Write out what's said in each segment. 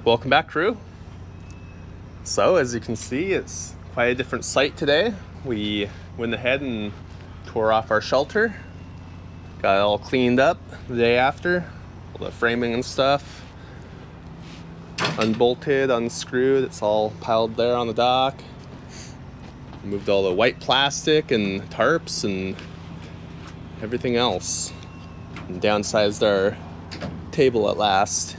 Welcome back, crew. So as you can see, it's quite a different site today. We went ahead and tore off our shelter, got it all cleaned up the day after, all the framing and stuff, unbolted, unscrewed. It's all piled there on the dock. Moved all the white plastic and tarps and everything else, and downsized our table at last.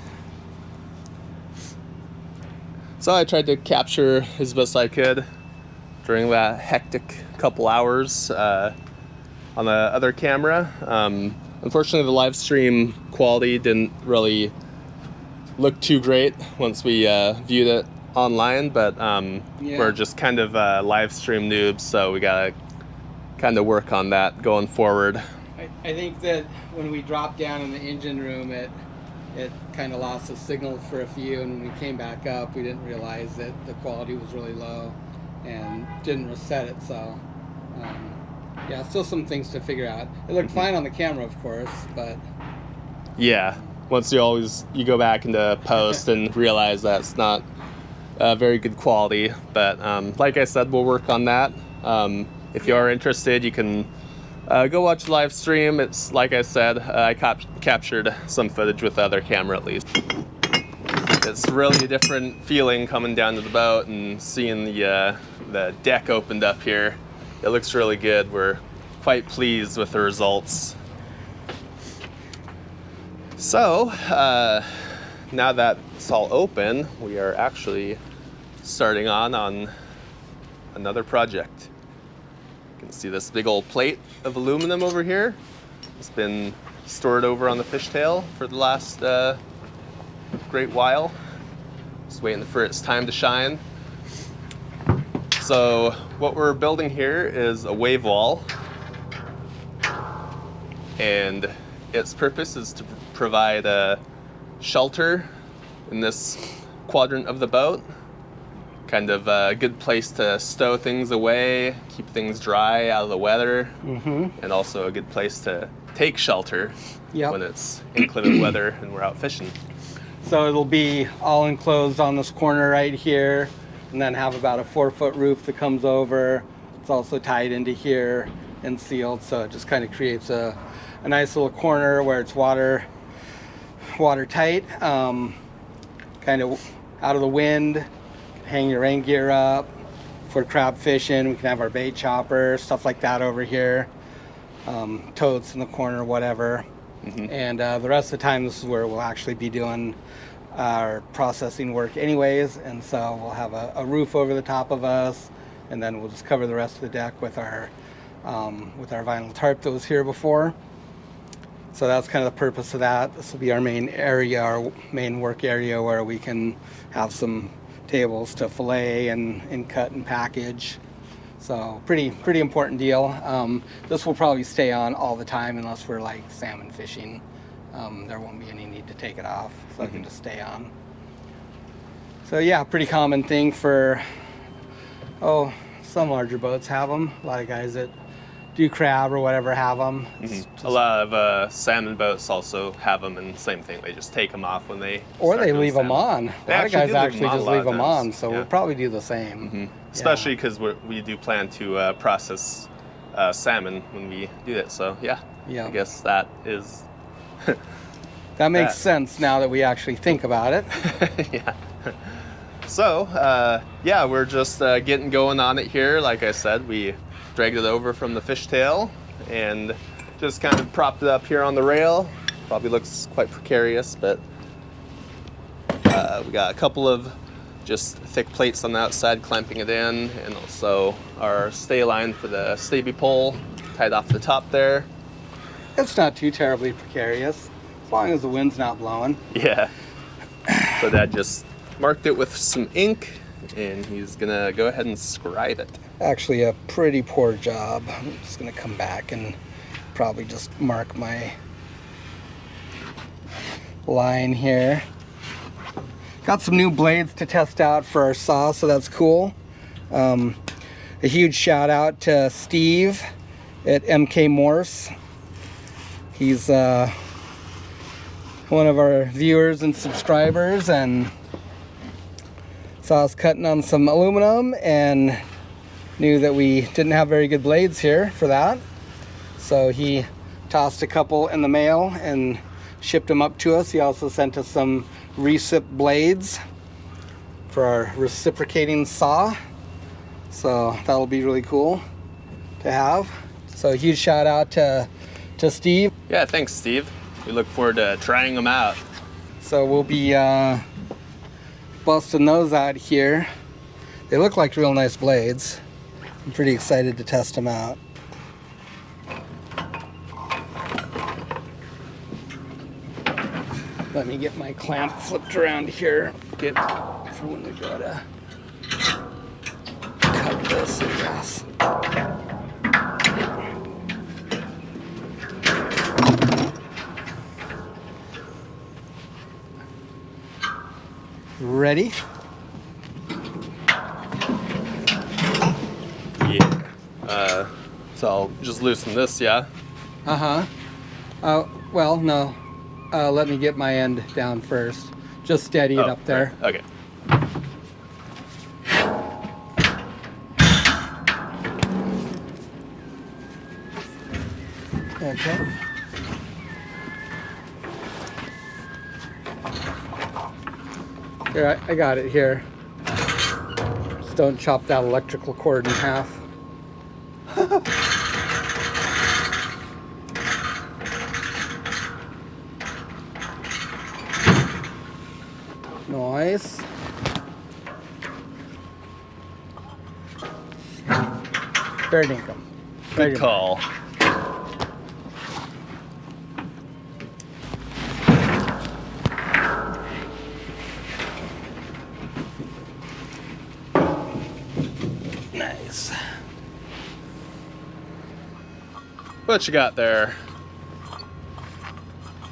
So I tried to capture as best I could during that hectic couple hours on the other camera. Unfortunately, the live stream quality didn't really look too great once we viewed it online, but we're just kind of live stream noobs, so we gotta kind of work on that going forward. I think that when we dropped down in the engine room, it kind of lost the signal for a few, and when we came back up, we didn't realize that the quality was really low and didn't reset it. So yeah, still some things to figure out. It looked fine on the camera, of course, but yeah, once you go back into post and realize that's not very good quality, but like I said, we'll work on that. If you are interested, you can go watch the live stream. It's like I said, I captured some footage with the other camera at least. It's really a different feeling coming down to the boat and seeing the deck opened up here. It looks really good. We're quite pleased with the results. So now that it's all open, we are actually starting on another project. You can see this big old plate of aluminum over here. It's been stored over on the fishtail for the last great while. Just waiting for its time to shine. So what we're building here is a wave wall, and its purpose is to provide a shelter in this quadrant of the boat. Kind of a good place to stow things away, keep things dry out of the weather, and also a good place to take shelter when it's inclement weather and we're out fishing. so it'll be all enclosed on this corner right here, and then have about a 4-foot roof that comes over. It's also tied into here and sealed, so it just kind of creates a nice little corner where it's watertight, kind of out of the wind. Hang your rain gear up for crab fishing. We can have our bait chopper, stuff like that over here. Totes in the corner, whatever. And the rest of the time, this is where we'll actually be doing our processing work anyways. And so we'll have a roof over the top of us, and then we'll just cover the rest of the deck with our vinyl tarp that was here before. So that's kind of the purpose of that. This will be our main area, our main work area, where we can have some tables to fillet and cut and package. So pretty important deal. This will probably stay on all the time unless we're like salmon fishing. There won't be any need to take it off, so it can just stay on. So yeah, pretty common thing for, some larger boats have them. A lot of guys that do crab or whatever have them. A lot of salmon boats also have them, and same thing, they just take them off when they or they leave them on. A lot of guys actually just leave them on, so we'll probably do the same. Especially because we do plan to process salmon when we do that, so yeah. I guess that is that makes sense now that we actually think about it. Yeah. So yeah, we're just getting going on it here. Like I said, we dragged it over from the fishtail and just kind of propped it up here on the rail. Probably looks quite precarious, but we got a couple of just thick plates on the outside clamping it in, and also our stay line for the staby pole tied off the top there. It's not too terribly precarious as long as the wind's not blowing. Yeah. So Dad just marked it with some ink, and he's gonna go ahead and scribe it. Actually a pretty poor job. I'm just gonna come back and probably just mark my line here. Got some new blades to test out for our saw, so that's cool. A huge shout out to Steve at MK Morse. He's one of our viewers and subscribers, and saw us cutting on some aluminum and knew that we didn't have very good blades here for that. So he tossed a couple in the mail and shipped them up to us. He also sent us some Refit blades for our reciprocating saw. So that'll be really cool to have. So huge shout out to Steve. Yeah, thanks, Steve. We look forward to trying them out. So we'll be busting those out here. They look like real nice blades. I'm pretty excited to test them out. Let me get my clamp flipped around here. Get For when we go to cut this, I guess. Ready? Yeah. So I'll just loosen this, yeah? Uh-huh. Well, no. Let me get my end down first. Just steady it up there. Right. Okay. Okay. Here, I got it here. Just don't chop that electrical cord in half. Nice. Fair dinkum. Good call. Nice. What you got there?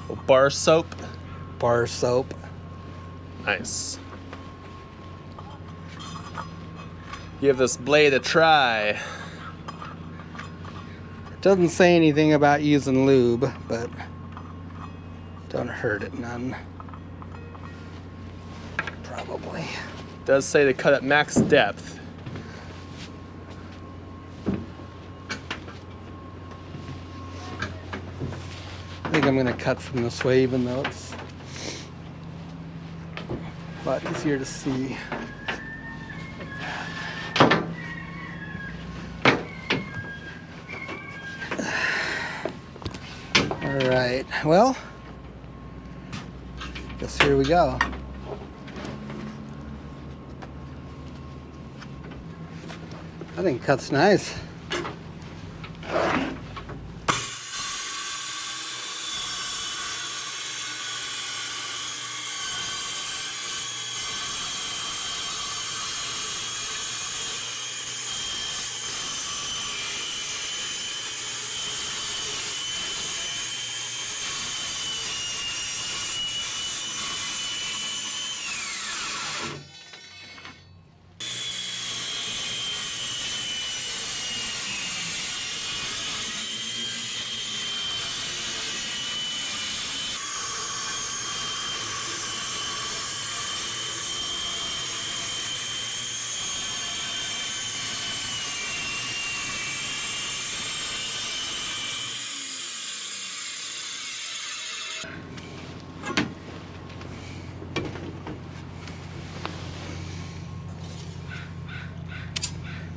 A bar soap. Bar soap. Nice. Give this blade a try. Doesn't say anything about using lube, but don't hurt it none. Probably. Does say to cut at max depth. I think I'm gonna cut from this way, even though it's a lot easier to see. All right, well, guess here we go. I think it cuts nice.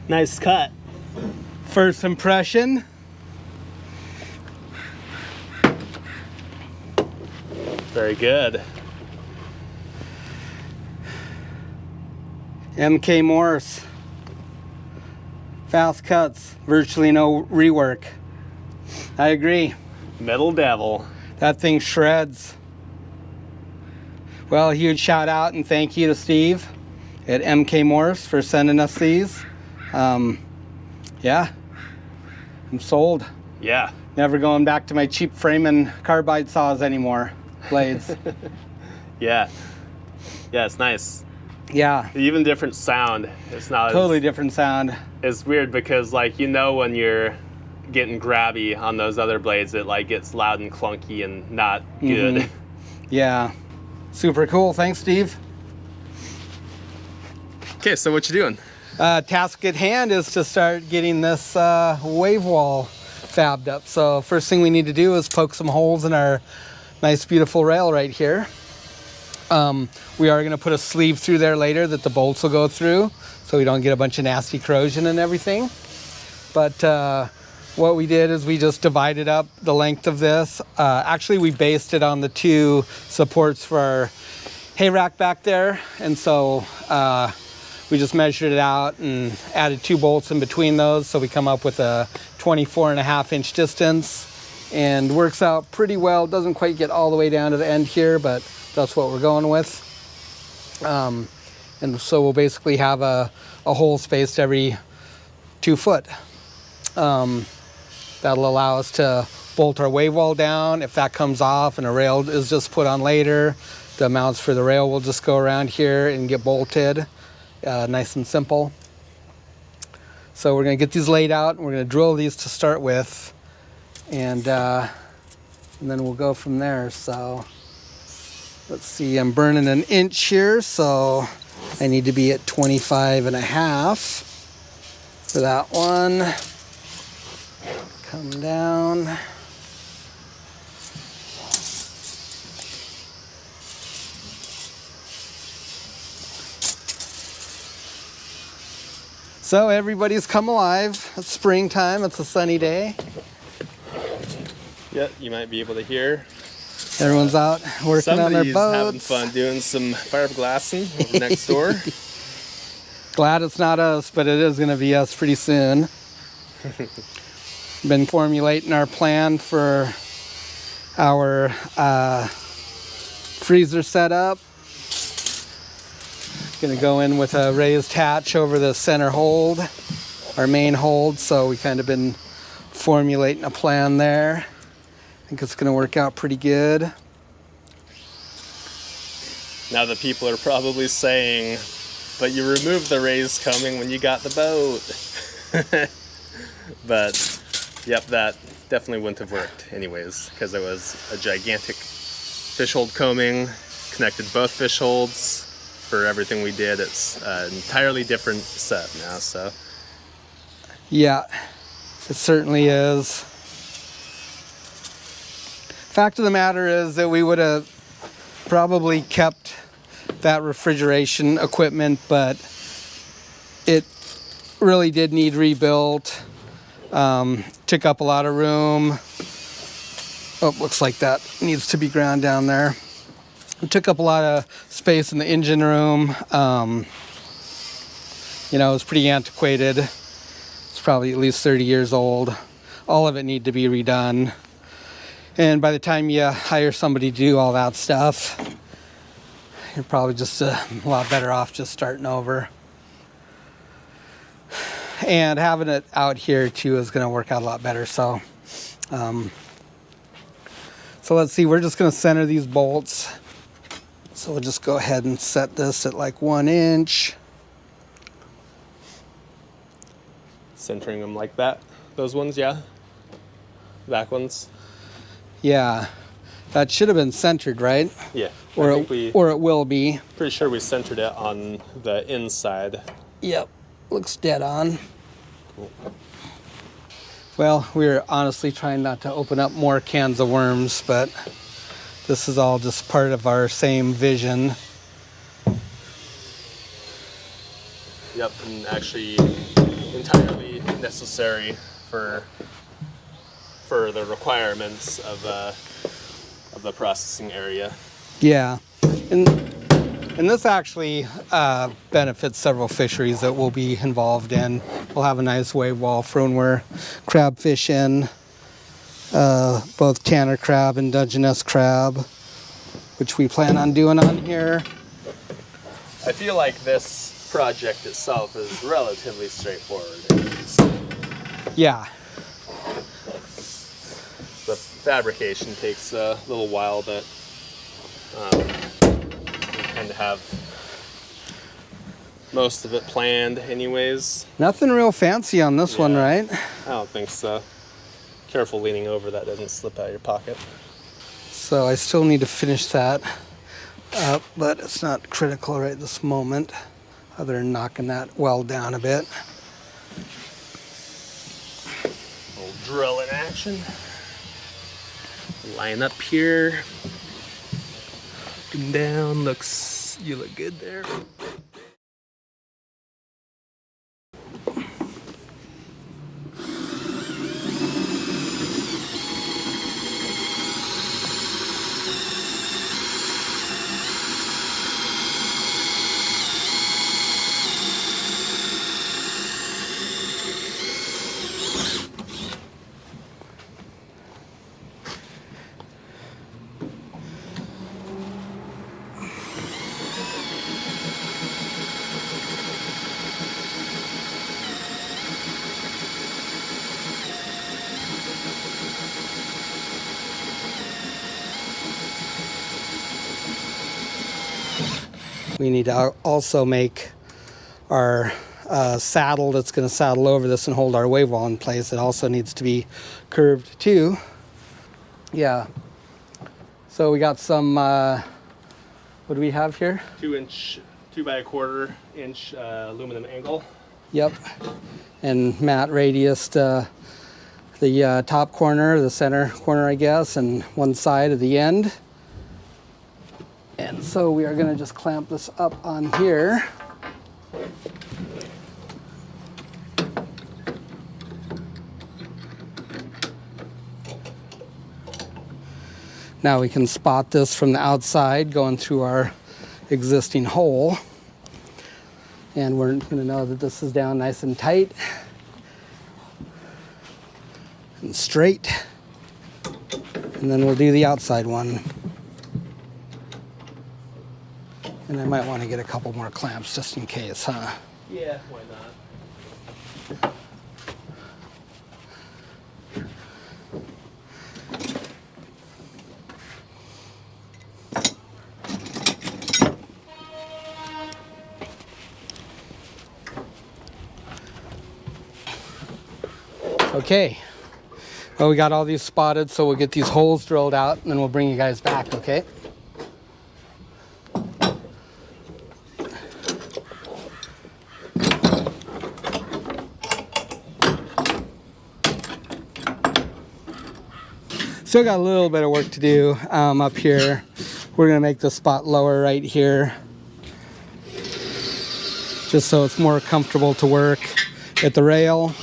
Nice cut. First impression. Very good. MK Morse. Fast cuts, virtually no rework. I agree. Metal Devil. That thing shreds. Well, a huge shout out and thank you to Steve at MK Morse for sending us these. Yeah, I'm sold. Yeah. Never going back to my cheap framing carbide saws anymore. Blades. Yeah. Yeah, it's nice. Yeah, Even different sound. It's not totally different sound. It's weird because, like, you know, when you're getting grabby on those other blades, it like gets loud and clunky and not good. Yeah, super cool. Thanks, Steve. Okay, so what you doing? Task at hand is to start getting this wave wall fabbed up. So first thing we need to do is poke some holes in our nice beautiful rail right here. We are going to put a sleeve through there later that the bolts will go through so we don't get a bunch of nasty corrosion and everything. But what we did is we just divided up the length of this. Actually, we based it on the 2 supports for our hay rack back there. And so we just measured it out and added 2 bolts in between those. So we come up with a 24.5-inch distance, and works out pretty well. It doesn't quite get all the way down to the end here, but that's what we're going with. And so we'll basically have a hole spaced every 2 foot. That'll allow us to bolt our wave wall down. If that comes off and a rail is just put on later, the mounts for the rail will just go around here and get bolted. Nice and simple. So we're going to get these laid out, and we're going to drill these to start with, and then we'll go from there. So let's see, I'm burning 1 inch here, so I need to be at 25.5 for that one. Come down. So everybody's come alive. It's springtime. It's a sunny day. Yeah, you might be able to hear. Everyone's out working on their Somebody's boats. having fun doing some fiberglassing over next door. Glad it's not us, but it is going to be us pretty soon. Been formulating our plan for our freezer setup. Going to go in with a raised hatch over the center hold, our main hold. So we kind of been formulating a plan there. I think it's going to work out pretty good. Now the people are probably saying, but you removed the rays coming when you got the boat. But, yep, that definitely wouldn't have worked anyways, because it was a gigantic fish hold combing, connected both fish holds. For everything we did, it's an entirely different set now, so. Yeah, it certainly is. Fact of the matter is that we would have probably kept that refrigeration equipment, but it really did need rebuilt. Took up a lot of room. Oh, looks like that needs to be ground down there. It took up a lot of space in the engine room. You know, it was pretty antiquated. It's probably at least 30 years old. All of it needed to be redone. And by the time you hire somebody to do all that stuff, you're probably just a lot better off just starting over. And having it out here too is going to work out a lot better. So let's see, we're just going to center these bolts. So we'll just go ahead and set this at like 1 inch. Centering them like that. Those ones, yeah? Back ones? Yeah. That should have been centered, right? Yeah. Or it will be. Pretty sure we centered it on the inside. Yep. Looks dead on. Cool. Well, we're honestly trying not to open up more cans of worms, but this is all just part of our same vision. Yep, and actually entirely necessary for the requirements of the processing area. Yeah, and this actually benefits several fisheries that we'll be involved in. We'll have a nice wave wall for when we're crab fishing, both Tanner crab and Dungeness crab, which we plan on doing on here. I feel like this project itself is relatively straightforward. Yeah. The fabrication takes a little while, but we kind of have most of it planned anyways. Nothing real fancy on this one, right? I don't think so. Careful leaning over, that doesn't slip out of your pocket. So I still need to finish that up, but it's not critical right this moment. other than knocking that weld down a bit. Little drill in action. Line up here. Looking down, you look good there. We need to also make our saddle that's going to saddle over this and hold our wave wall in place. It also needs to be curved too. Yeah. So we got some, what do we have here? 2 by 1/4 inch aluminum angle. Yep. And mat radius the top corner, the center corner, I guess, and one side of the end. And so we are going to just clamp this up on here. Now we can spot this from the outside going through our existing hole. And we're going to know that this is down nice and tight and straight. And then we'll do the outside one. And I might want to get a couple more clamps just in case, huh? Yeah, why not? Okay. Well, we got all these spotted, so we'll get these holes drilled out and then we'll bring you guys back, okay? Still got a little bit of work to do up here. We're gonna make the spot lower right here, just so it's more comfortable to work at the rail.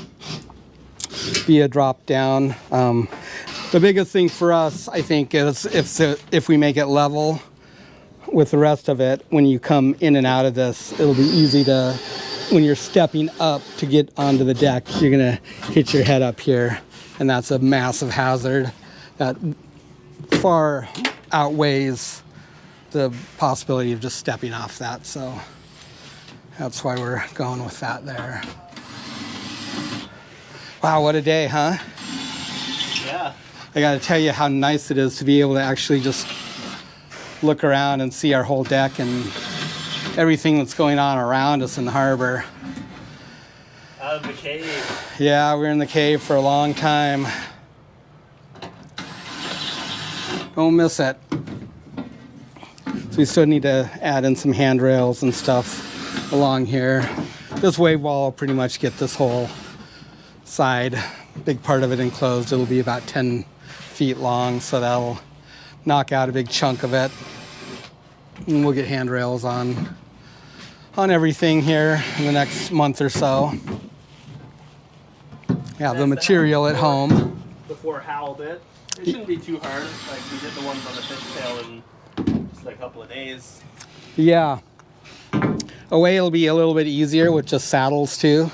Be a drop down. The biggest thing for us, I think, is if we make it level with the rest of it, when you come in and out of this, it'll be easy to, when you're stepping up to get onto the deck, you're gonna hit your head up here, and that's a massive hazard that far outweighs the possibility of just stepping off that. So that's why we're going with that there. Wow, what a day, huh? Yeah. I gotta tell you how nice it is to be able to actually just look around and see our whole deck and everything that's going on around us in the harbor. Out of the cave. Yeah, we were in the cave for a long time. Don't miss it. So we still need to add in some handrails and stuff along here. This wave wall will pretty much get this whole side, big part of it enclosed. It'll be about 10 feet long, so that'll knock out a big chunk of it. And we'll get handrails on everything here in the next month or so. Have the material at home. Before howled it. It shouldn't be too hard. Like we did the ones on the fishtail in just like a couple of days. Yeah. Away it'll be a little bit easier with just saddles too.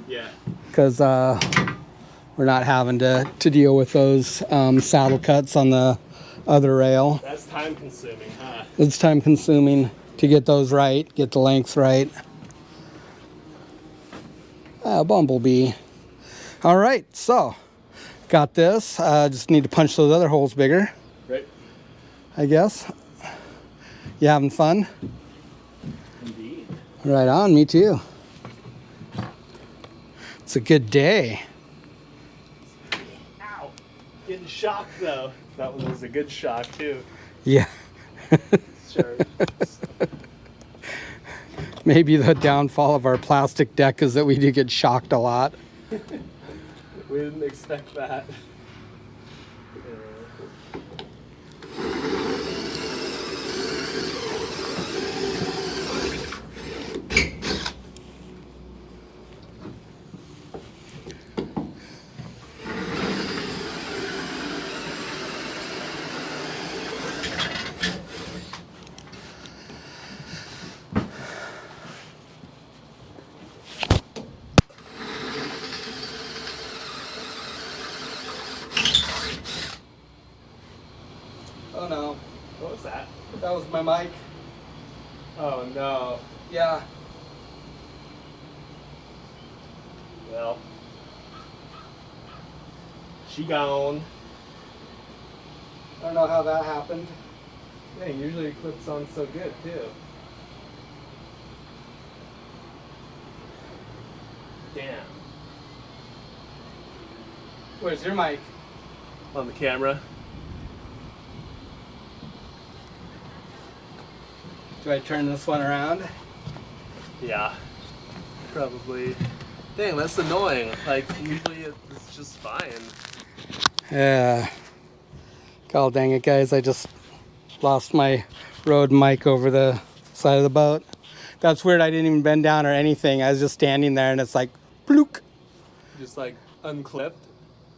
Yeah. Because we're not having to deal with those saddle cuts on the other rail. That's time consuming, huh? It's time consuming to get those right, get the length right. Bumblebee. All right, so got this. Just need to punch those other holes bigger, Right. I guess. You having fun? Indeed. Right on, me too. It's a good day. Ow. Getting shocked though. That one was a good shock too. Yeah. Sure. Maybe the downfall of our plastic deck is that we do get shocked a lot. We didn't expect that. Oh no, What was that? that was my mic. Oh no. Yeah. Well, she gone. I don't know how that happened. Yeah, usually it clips on so good too. Damn. Where's your mic? On the camera. Do I turn this one around? Yeah. Probably. Dang, that's annoying. Like, usually it's just fine. Yeah. God dang it, guys. I just lost my Rode mic over the side of the boat. That's weird. I didn't even bend down or anything. I was just standing there and it's like, blook. Just like unclipped.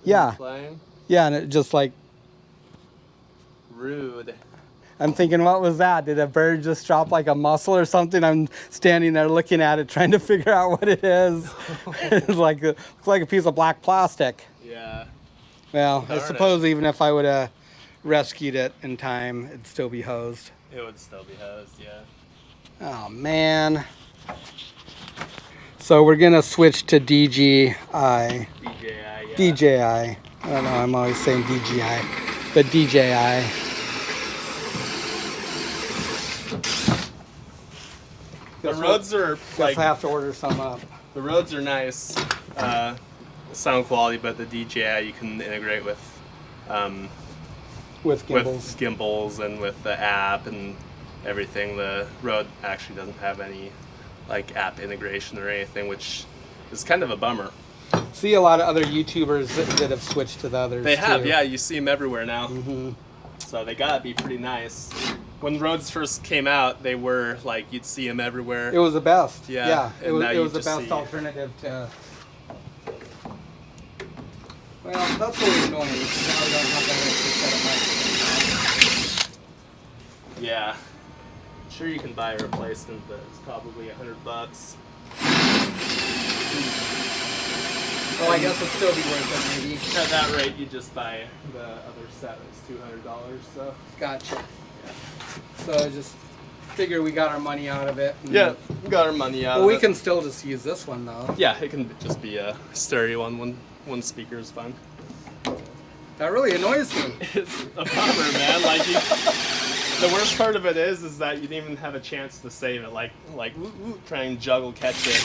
Yeah. Playing. Yeah, and it just like, Rude. I'm thinking, what was that? Did a bird just drop like a mussel or something? I'm standing there looking at it, trying to figure out what it is. It's like looks like a piece of black plastic. Yeah. Well, I Darn suppose even if I would have rescued it in time, it'd still be hosed. It would still be hosed, yeah. Oh man. So we're gonna switch to DJI. DJI, yeah. DJI. I don't know. I'm always saying DJI, but DJI. The roads are Guess like I have to order some up. the roads are nice, sound quality, but the DJI you can integrate with With gimbals. with gimbals and with the app and everything. The Rode actually doesn't have any like app integration or anything, which is kind of a bummer. See a lot of other YouTubers that have switched to the others. They have, too. yeah. You see them everywhere now, Mm-hmm. so they gotta be pretty nice. When Rodes first came out, they were like you'd see them everywhere. It was the best. Yeah, Yeah. It and was. now It you was the just best see- alternative to. Well, that's really annoying because now we don't have that extra set of mics. Yeah. Sure, you can buy a replacement, but it's probably $100. Well, I guess it'd still be worth it, maybe. At that rate, you just buy the other set. It's $200. So. Gotcha. So I just figure we got our money out of it. and- Yeah, we got our money out. Well, of we it. can still just use this one though. Yeah, it can just be a stereo one. One speaker is fine. That really annoys me. It's a bummer, man. Like, the worst part of it is that you didn't even have a chance to save it. Like, try and juggle, catch it.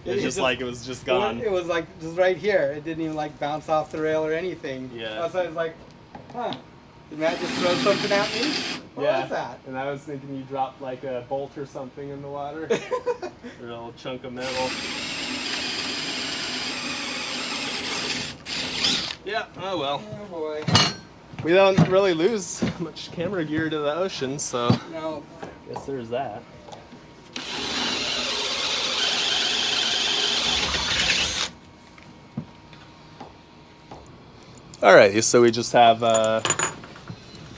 It's just like it was just gone. It was like just right here. It didn't even like bounce off the rail or anything. Yeah. That's why I was like, huh? Did Matt just throw something at me? What was that? And I was thinking you dropped like a bolt or something in the water, or a little chunk of metal. Yeah. Oh well. Oh boy. We don't really lose much camera gear to the ocean, so No. guess there's that. Alrighty, so we just have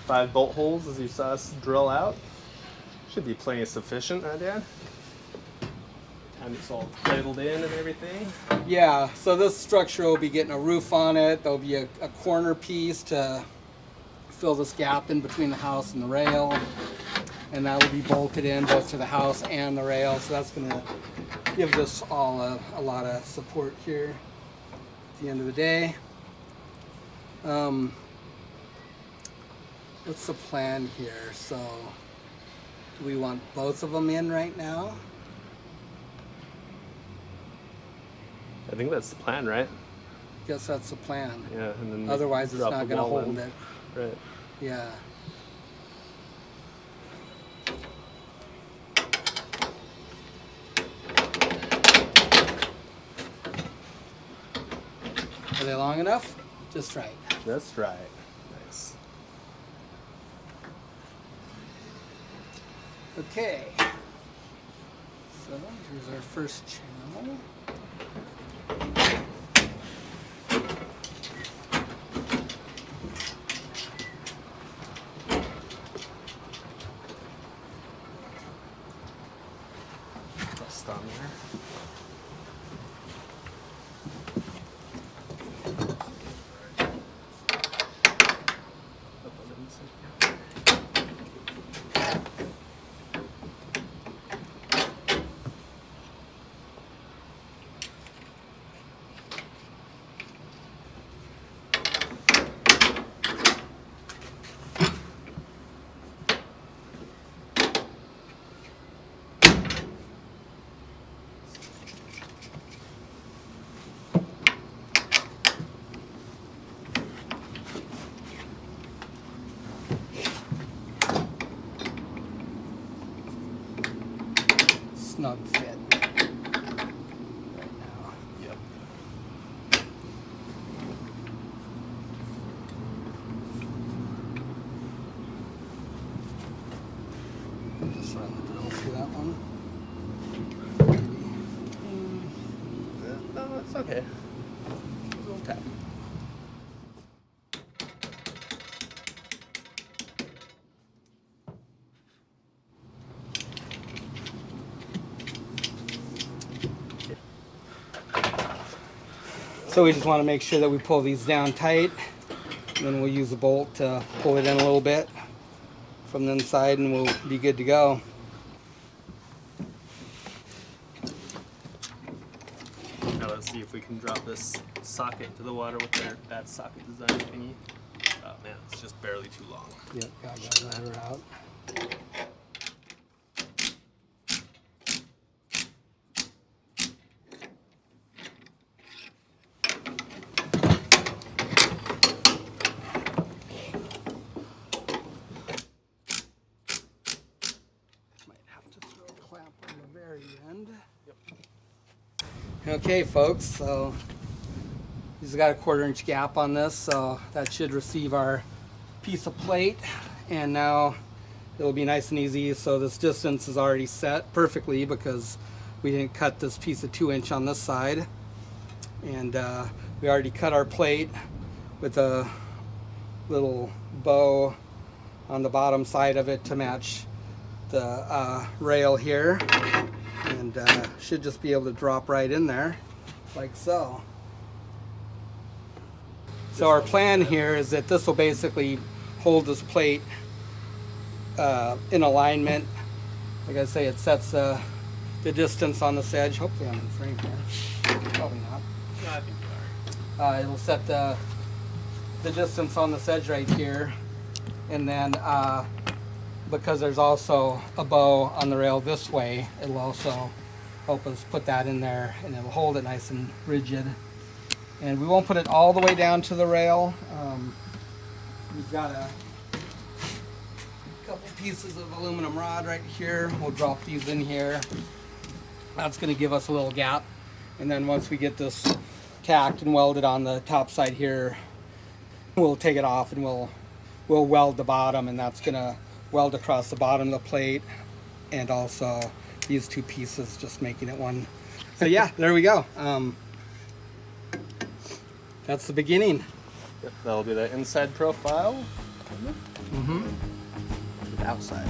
5 bolt holes as you saw us drill out. Should be plenty sufficient, huh, Dad? Time it's all cradled in and everything. Yeah. So this structure will be getting a roof on it. There'll be a corner piece to fill this gap in between the house and the rail, and that will be bolted in both to the house and the rail. So that's gonna give this all a lot of support here at the end of the day. What's the plan here? So, do we want both of them in right now? I think that's the plan, right? Guess that's the plan. Yeah, and then Otherwise, it's drop not the going to wall hold in. it. Right. Yeah. Are they long enough? Just right. That's right. Nice. Okay. So here's our first channel. Dust on there. Snug fit right now. Yep. Just run the drill through that one. No, it's okay. A little tap. So we just want to make sure that we pull these down tight, and then we'll use a bolt to pull it in a little bit from the inside, and we'll be good to go. Now let's see if we can drop this socket into the water with that socket design thingy. Oh man, it's just barely too long. Yep, got that rudder out. Might have to throw a clamp on the very end. Yep. Okay, folks, so he's got a 1/4-inch gap on this, so that should receive our piece of plate, and now it'll be nice and easy. So this distance is already set perfectly because we didn't cut this piece of 2-inch on this side, and we already cut our plate with a little bow on the bottom side of it to match the rail here, and should just be able to drop right in there like so. So our plan here is that this will basically hold this plate in alignment. Like I say, it sets the distance on this edge. Hopefully I'm in frame here. Probably not. No, I think you are. It'll set the distance on this edge right here, and then because there's also a bow on the rail this way, it'll also help us put that in there, and it'll hold it nice and rigid. And we won't put it all the way down to the rail. We've got a couple pieces of aluminum rod right here. We'll drop these in here. That's going to give us a little gap. And then once we get this tacked and welded on the top side here, we'll take it off and we'll weld the bottom, and that's going to weld across the bottom of the plate, and also these two pieces, just making it one. So yeah, there we go. That's the beginning. Yep, that'll be the inside profile. Mm-hmm. The outside.